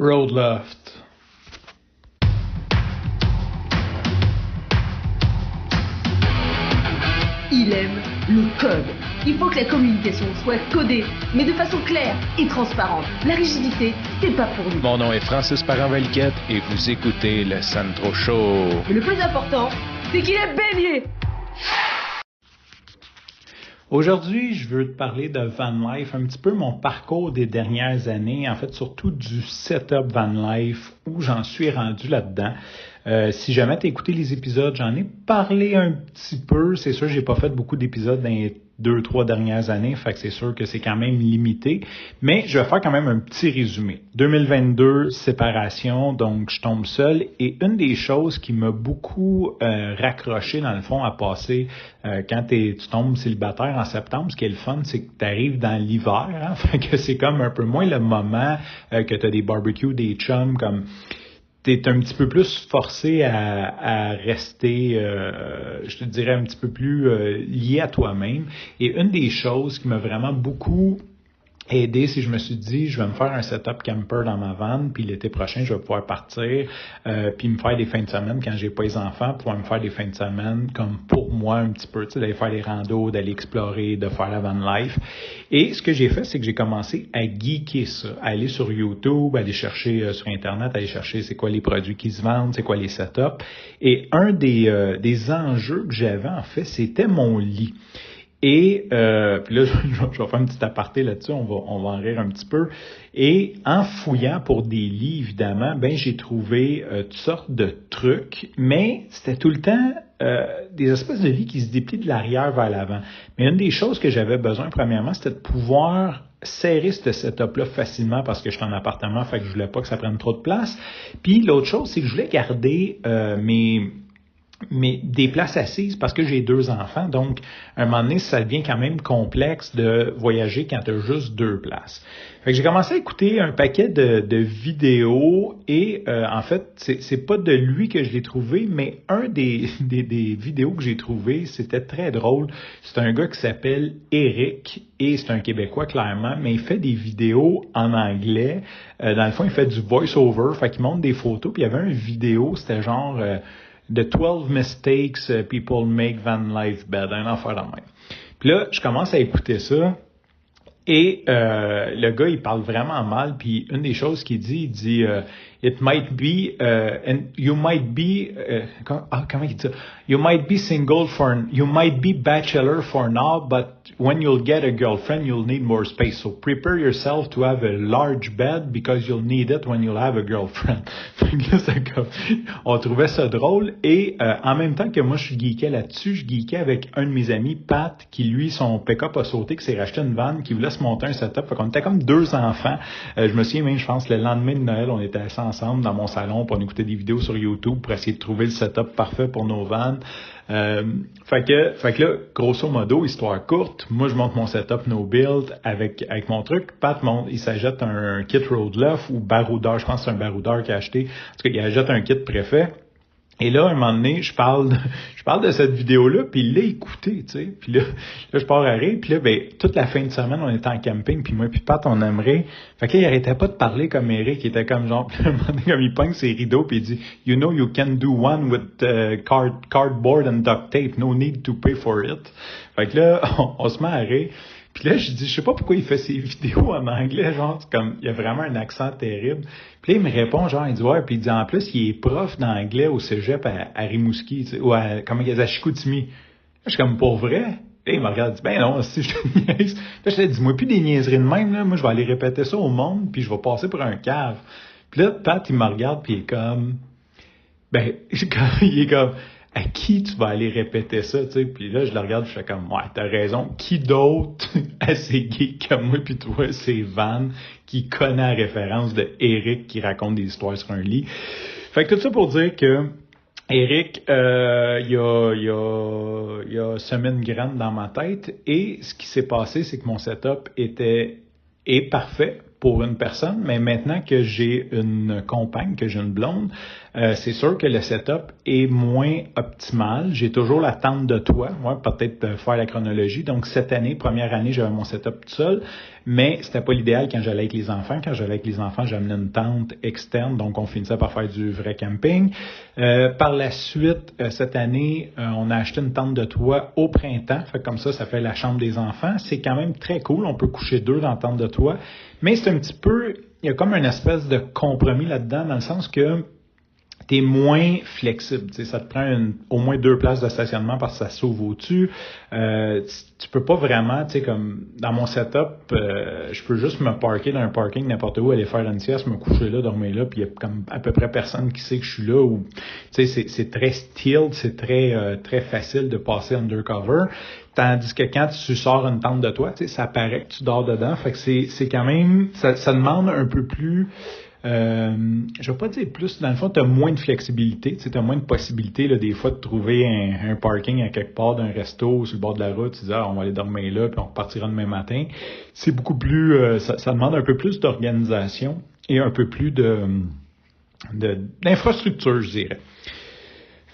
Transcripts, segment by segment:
Roadloft. Il aime le code. Il faut que la communication soit codée, mais de façon claire et transparente. La rigidité, c'est pas pour lui. Mon nom est Francis Parent-Valquette et vous écoutez le Sandro Show. Mais le plus important, c'est qu'il est bélier. Aujourd'hui, je veux te parler de van life, un petit peu mon parcours des dernières années, en fait surtout du setup van life, où j'en suis rendu là-dedans. Si jamais tu as écouté les épisodes, j'en ai parlé un petit peu. C'est sûr, j'ai pas fait beaucoup d'épisodes dans les 2-3 dernières années, fait que c'est sûr que c'est quand même limité. Mais je vais faire quand même un petit résumé. 2022, séparation, donc je tombe seul. Et une des choses qui m'a beaucoup raccroché dans le fond à passer quand tu tombes célibataire en septembre, ce qui est le fun, c'est que tu arrives dans l'hiver, hein, fait que c'est comme un peu moins le moment que tu as des barbecues, des chums, comme t'es un petit peu plus forcé à rester, je te dirais, un petit peu plus lié à toi-même. Et une des choses qui m'a vraiment beaucoup aidé, si je me suis dit, je vais me faire un setup camper dans ma van, puis l'été prochain, je vais pouvoir partir, puis me faire des fins de semaine quand j'ai pas les enfants, pouvoir me faire des fins de semaine comme pour moi un petit peu, tu sais, d'aller faire des randos, d'aller explorer, de faire la van life. Et ce que j'ai fait, c'est que j'ai commencé à geeker ça, à aller sur YouTube, aller chercher sur Internet, aller chercher c'est quoi les produits qui se vendent, c'est quoi les setups. Et un des enjeux que j'avais, en fait, c'était mon lit. Et puis là, je vais faire un petit aparté là-dessus, on va en rire un petit peu. Et en fouillant pour des lits, évidemment, ben j'ai trouvé toutes sortes de trucs, mais c'était tout le temps des espèces de lits qui se déplient de l'arrière vers l'avant. Mais une des choses que j'avais besoin, premièrement, c'était de pouvoir serrer ce setup-là facilement parce que je suis en appartement, fait que je voulais pas que ça prenne trop de place. Puis l'autre chose, c'est que je voulais garder mais des places assises parce que j'ai 2 enfants. Donc, à un moment donné, ça devient quand même complexe de voyager quand tu as juste 2 places. Fait que j'ai commencé à écouter un paquet de vidéos et en fait, c'est pas de lui que je l'ai trouvé, mais un des vidéos que j'ai trouvé, c'était très drôle. C'est un gars qui s'appelle Eric et c'est un Québécois clairement, mais il fait des vidéos en anglais. Dans le fond, il fait du voice-over, fait qu'il montre des photos. Puis il y avait une vidéo, c'était genre The 12 Mistakes People Make Van Life Bad, un affaire de même. Puis là, je commence à écouter ça et le gars, il parle vraiment mal. Puis une des choses qu'il dit, il dit It might be, and you might be, comment il dit ça? You might be single you might be bachelor for now, but when you'll get a girlfriend, you'll need more space. So prepare yourself to have a large bed because you'll need it when you'll have a girlfriend. Là, c'est comme, on trouvait ça drôle. Et en même temps que moi, je geekais là-dessus, je geekais avec un de mes amis, Pat, qui lui, son pick-up a sauté, qui s'est racheté une van, qui voulait se monter un setup. Fait qu'on était comme 2 enfants. Je me souviens même, je pense, le lendemain de Noël, on était assis ensemble dans mon salon, puis on écoutait des vidéos sur YouTube pour essayer de trouver le setup parfait pour nos vannes. Fait que là, grosso modo, histoire courte, moi je monte mon setup no build avec mon truc. Pat il s'achète un kit Roadloft ou baroudeur, je pense que c'est un baroudeur qu'il a acheté. En tout cas, il achète un kit préfet. Et là, à un moment donné, je parle de cette vidéo-là, puis il l'a écouté, tu sais. Puis là, je pars à rire, puis là, ben, toute la fin de semaine, on était en camping, puis moi puis Pat, on aimerait. Fait que là, il arrêtait pas de parler comme Eric, il était comme genre, puis à un moment donné, comme il pogne ses rideaux, puis il dit, You know, you can do one with cardboard and duct tape, no need to pay for it. Fait que là, on se met à rire. Puis là, je dis, je sais pas pourquoi il fait ses vidéos en anglais, genre, c'est comme, il y a vraiment un accent terrible. Puis là, il me répond, genre, il dit, ouais, puis il dit, en plus, il est prof d'anglais au cégep à Rimouski, tu sais, ou comment il dit, à Chicoutimi. Là, je suis comme, pour vrai? Et il me regarde, il dit, ben non, si je te niaise. Là, je te dis, dis-moi plus des niaiseries de même, là, moi, je vais aller répéter ça au monde, puis je vais passer pour un cave. Puis là, Pat, il me regarde, puis il est comme, il est comme, à qui tu vas aller répéter ça, tu sais? Puis là, je le regarde, je fais comme, ouais, t'as raison. Qui d'autre, assez geek comme moi, puis toi, c'est Van, qui connaît la référence de Eric qui raconte des histoires sur un lit. Fait que tout ça pour dire que Eric, il a semé une graine dans ma tête et ce qui s'est passé, c'est que mon setup est parfait. pour une personne, mais maintenant que j'ai une compagne, que j'ai une blonde, c'est sûr que le setup est moins optimal. J'ai toujours la tente de toit, peut-être faire la chronologie. Donc cette année, première année, j'avais mon setup tout seul, mais c'était pas l'idéal quand j'allais avec les enfants. Quand j'allais avec les enfants, j'amenais une tente externe, donc on finissait par faire du vrai camping. Par la suite, cette année, on a acheté une tente de toit au printemps. Fait comme ça fait la chambre des enfants. C'est quand même très cool. On peut coucher 2 dans la tente de toit. Mais c'est un petit peu, il y a comme une espèce de compromis là-dedans, dans le sens que tu es moins flexible. Ça te prend au moins 2 places de stationnement parce que ça s'ouvre au-dessus. Tu peux pas vraiment, comme dans mon setup, je peux juste me parker dans un parking n'importe où, aller faire une sieste, me coucher là, dormir là, puis il y a comme à peu près personne qui sait que je suis là. Ou c'est très stealth, c'est très facile de passer undercover. Tandis que quand tu sors une tente de toi, ça paraît que tu dors dedans. Fait que c'est quand même, ça demande un peu plus. Je vais pas dire plus, dans le fond, tu as moins de flexibilité, tu as moins de possibilités là, des fois de trouver un parking à quelque part d'un resto sur le bord de la route, tu dis on va aller dormir là puis on repartira demain matin. C'est beaucoup plus, ça demande un peu plus d'organisation et un peu plus d'infrastructure, je dirais.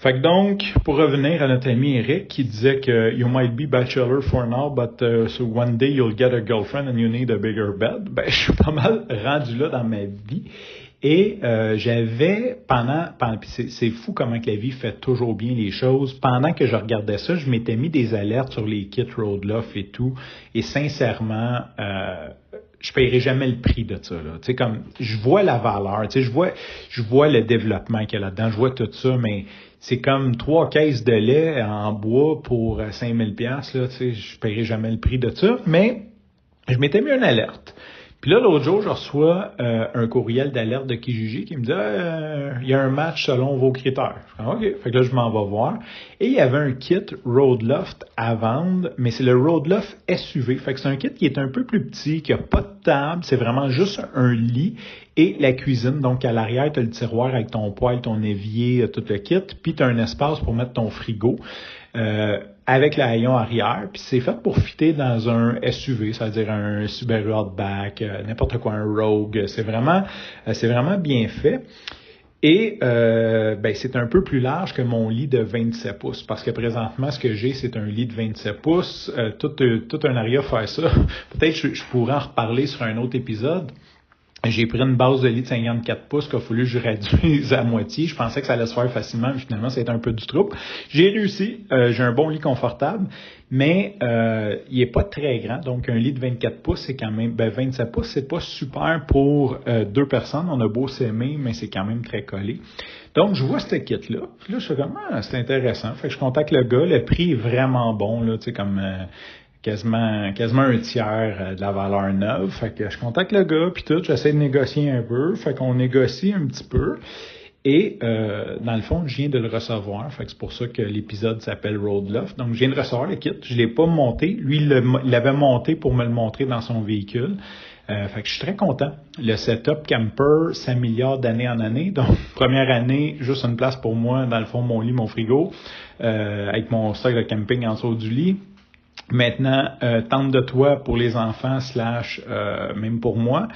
Fait que donc, pour revenir à notre ami Eric qui disait que you might be bachelor for now, but so one day you'll get a girlfriend and you need a bigger bed. Ben, je suis pas mal rendu là dans ma vie. Et j'avais puis c'est fou comment que la vie fait toujours bien les choses. Pendant que je regardais ça, je m'étais mis des alertes sur les kits Road Loft et tout. Et sincèrement, je paierai jamais le prix de ça, là. Tu sais, comme, je vois la valeur, tu sais, je vois le développement qu'il y a là-dedans, je vois tout ça, mais c'est comme 3 caisses de lait en bois pour 5000 $, là, tu sais, je paierai jamais le prix de ça, mais je m'étais mis une alerte. Puis là, l'autre jour, je reçois un courriel d'alerte de Kijiji qui me dit il y a un match selon vos critères. Je dis, OK. Fait que là, je m'en vais voir. Et il y avait un kit Road Loft à vendre, mais c'est le Road Loft SUV. Fait que c'est un kit qui est un peu plus petit, qui a pas de table, c'est vraiment juste un lit et la cuisine. Donc, à l'arrière, tu as le tiroir avec ton poêle, ton évier, tout le kit. Puis, tu as un espace pour mettre ton frigo. Avec le haillon arrière, puis c'est fait pour fitter dans un SUV, c'est-à-dire un Subaru Outback, n'importe quoi, un Rogue. C'est vraiment bien fait. Et c'est un peu plus large que mon lit de 27 pouces, parce que présentement, ce que j'ai, c'est un lit de 27 pouces. Tout un aria faire ça. Peut-être que je pourrais en reparler sur un autre épisode. J'ai pris une base de lit de 54 pouces qu'il a fallu que je réduise à moitié. Je pensais que ça allait se faire facilement, mais finalement, ça a été un peu du trouble. J'ai réussi. J'ai un bon lit confortable, mais il est pas très grand. Donc, un lit de 24 pouces, c'est quand même... 27 pouces, c'est pas super pour 2 personnes. On a beau s'aimer, mais c'est quand même très collé. Donc, je vois ce kit-là. Puis là, je fais comme, c'est intéressant. Fait que je contacte le gars. Le prix est vraiment bon, là, tu sais, comme... quasiment un tiers de la valeur neuve. Fait que je contacte le gars, puis tout, j'essaie de négocier un peu. Fait qu'on négocie un petit peu. Et dans le fond, je viens de le recevoir. Fait que c'est pour ça que l'épisode s'appelle Road Loft. Donc, je viens de recevoir le kit. Je l'ai pas monté. Lui, il l'avait monté pour me le montrer dans son véhicule. Fait que je suis très content. Le setup camper s'améliore d'année en année. Donc, première année, juste une place pour moi, dans le fond, mon lit, mon frigo, avec mon stock de camping en dessous du lit. Maintenant, tente de toit pour les enfants / même pour moi.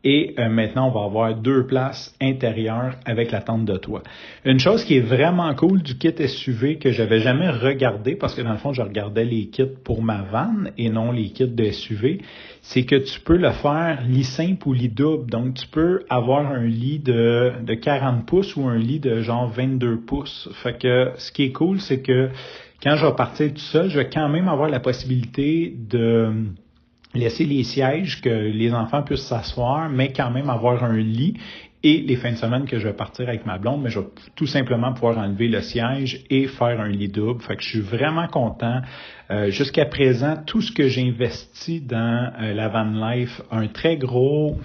Et maintenant, on va avoir 2 places intérieures avec la tente de toit. Une chose qui est vraiment cool du kit SUV que j'avais jamais regardé, parce que dans le fond, je regardais les kits pour ma vanne et non les kits de SUV, c'est que tu peux le faire lit simple ou lit double. Donc, tu peux avoir un lit de 40 pouces ou un lit de genre 22 pouces. Fait que ce qui est cool, c'est que quand je vais partir tout seul, je vais quand même avoir la possibilité de laisser les sièges, que les enfants puissent s'asseoir, mais quand même avoir un lit. Et les fins de semaine que je vais partir avec ma blonde, mais je vais tout simplement pouvoir enlever le siège et faire un lit double. Fait que je suis vraiment content. Jusqu'à présent, tout ce que j'ai investi dans la van life a un très gros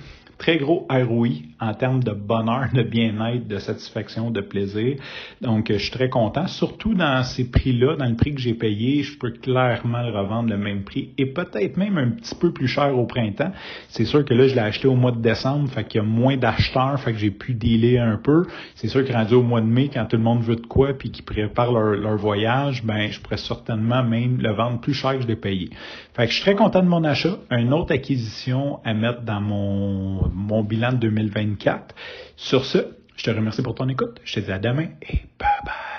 très gros ROI en termes de bonheur, de bien-être, de satisfaction, de plaisir. Donc, je suis très content. Surtout dans ces prix-là, dans le prix que j'ai payé, je peux clairement le revendre le même prix et peut-être même un petit peu plus cher au printemps. C'est sûr que là, je l'ai acheté au mois de décembre, fait qu'il y a moins d'acheteurs, fait que j'ai pu dealer un peu. C'est sûr que rendu au mois de mai, quand tout le monde veut de quoi puis qu'ils préparent leur voyage, ben je pourrais certainement même le vendre plus cher que je l'ai payé. Fait que je suis très content de mon achat. Une autre acquisition à mettre dans mon bilan de 2024. Sur ce, je te remercie pour ton écoute. Je te dis à demain et bye bye.